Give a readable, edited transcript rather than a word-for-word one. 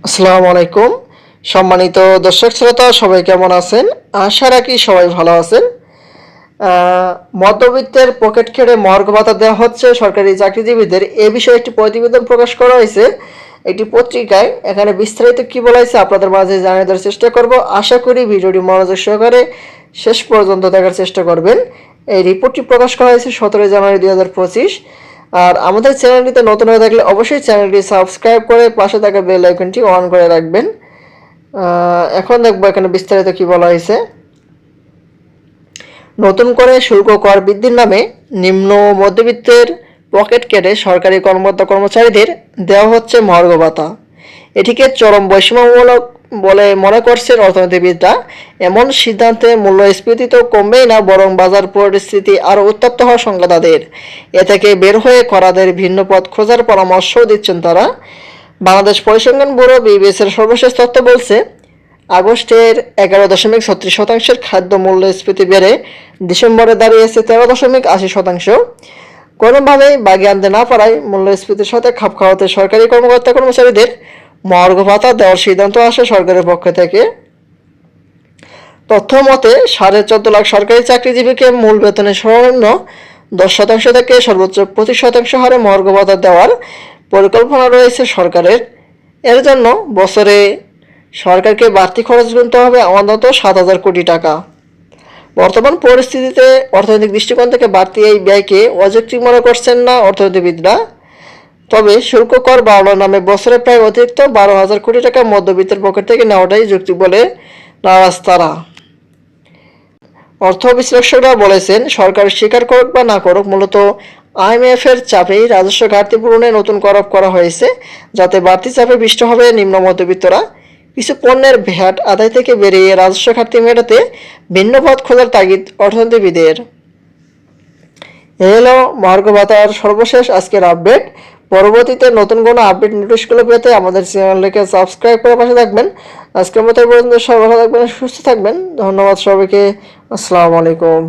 আসসালামু আলাইকুম। সম্মানিত দর্শক শ্রোতা সবাই কেমন আছেন? আশা রাখি সবাই ভালো আছেন। মধ্যবিত্তের পকেট কেটে মহার্ঘ ভাতা দেওয়া হচ্ছে সরকারি চাকরিজীবীদের, এ বিষয়ে একটি প্রতিবেদন প্রকাশ করা হয়েছে একটি পত্রিকায়। এখানে বিস্তারিত কি বলা হয়েছে আপনাদের মাঝে জানিয়ে দেওয়ার চেষ্টা করব। আশা করি ভিডিওটি মনোযোগ সহকারে শেষ পর্যন্ত দেখার চেষ্টা করবেন। এই রিপোর্টটি প্রকাশ করা হয়েছে 17 জানুয়ারি 2025। আর আমাদের চ্যানেলটিতে নতুন হয়ে থাকলে অবশ্যই চ্যানেলটি সাবস্ক্রাইব করে পাশে থাকা বেল আইকনটি অন করে রাখবেন। এখন দেখবো এখানে বিস্তারিত কি বলা হয়েছে। নতুন করে শুল্ক কর বৃদ্ধির নামে নিম্ন মধ্যবিত্তের পকেট কেটে সরকারি কর্মকর্তা কর্মচারীদের দেওয়া হচ্ছে মহার্ঘ ভাতা। এটিকে চরম বৈষম্যমূলক বলে মনে করছেন অর্থনীতিবিদরা। এমন সিদ্ধান্তে মূল্যস্ফীতি তো কমবেই না, বরং বাজার পরিস্থিতি আরও উত্তপ্ত হওয়ার শঙ্কা তাদের। এ থেকে বের হয়ে করাদের ভিন্ন পথ খোঁজার পরামর্শও দিচ্ছেন তারা। বাংলাদেশ পরিসংখ্যান ব্যুরো বিবিএসের সর্বশেষ তথ্য বলছে, আগস্টের 11.36% খাদ্য মূল্যস্ফীতি বেড়ে ডিসেম্বরে দাঁড়িয়েছে 13.80%। কোনোভাবেই বাগিয়ে আনতে না পারায় মূল্যস্ফীতির সাথে খাপ খাওয়াতে সরকারি কর্মকর্তা কর্মচারীদের মহার্ঘ ভাতা দেওয়ার সিদ্ধান্ত আসে সরকারের পক্ষ থেকে। তথ্য মতে 14.5 লাখ সরকারি চাকরিজীবীকে মূল বেতনের সর্বনিম্ন 10% থেকে সর্বোচ্চ 25% হারে মহার্ঘ ভাতা দেওয়ার পরিকল্পনা রয়েছে সরকারের। এর জন্য বছরে সরকারকে বাড়তি খরচ গুনতে হবে অন্তত 7,000 কোটি টাকা। বর্তমান পরিস্থিতিতে অর্থনৈতিক দৃষ্টিকোণ থেকে বাড়তি এই ব্যয়কে অযৌক্তিক মনে করছেন না অর্থনীতিবিদরা। তবে শুল্ক কর বাড়ানোর নামে বছরে প্রায় অতিরিক্ত 12,000 কোটি টাকা মধ্যবিত্তের পকেট থেকে নেওয়াটাই যৌক্তিক বলে নারাজ তারা। অর্থ বিশ্লেষকরা বলেছেন, সরকার স্বীকার করুক বা না করুক, মূলত আইএমএফের চাপেই রাজস্ব ঘাটতি পূরণে নতুন কর করা হয়েছে, যাতে বাড়তি চাপে পিষ্ট হবে নিম্ন মধ্যবিত্তরা। কিছু পণ্যের ভ্যাট আদায় থেকে বেরিয়ে রাজস্ব ঘাটতি মেটাতে ভিন্ন পথ খোঁজার তাগিদ অর্থনীতিবিদের। এ হলো মহার্ঘ ভাতার সর্বশেষ আজকের আপডেট। পরবর্তীতে নতুন কোনো আপডেট নোটিশগুলো পেতে আমাদের চ্যানেলটিকে সাবস্ক্রাইব করে পাশে থাকবেন। আজকের মতো পর্যন্ত সবাই ভালো থাকবেন, সুস্থ থাকবেন। ধন্যবাদ সবাইকে। আসসালামু আলাইকুম।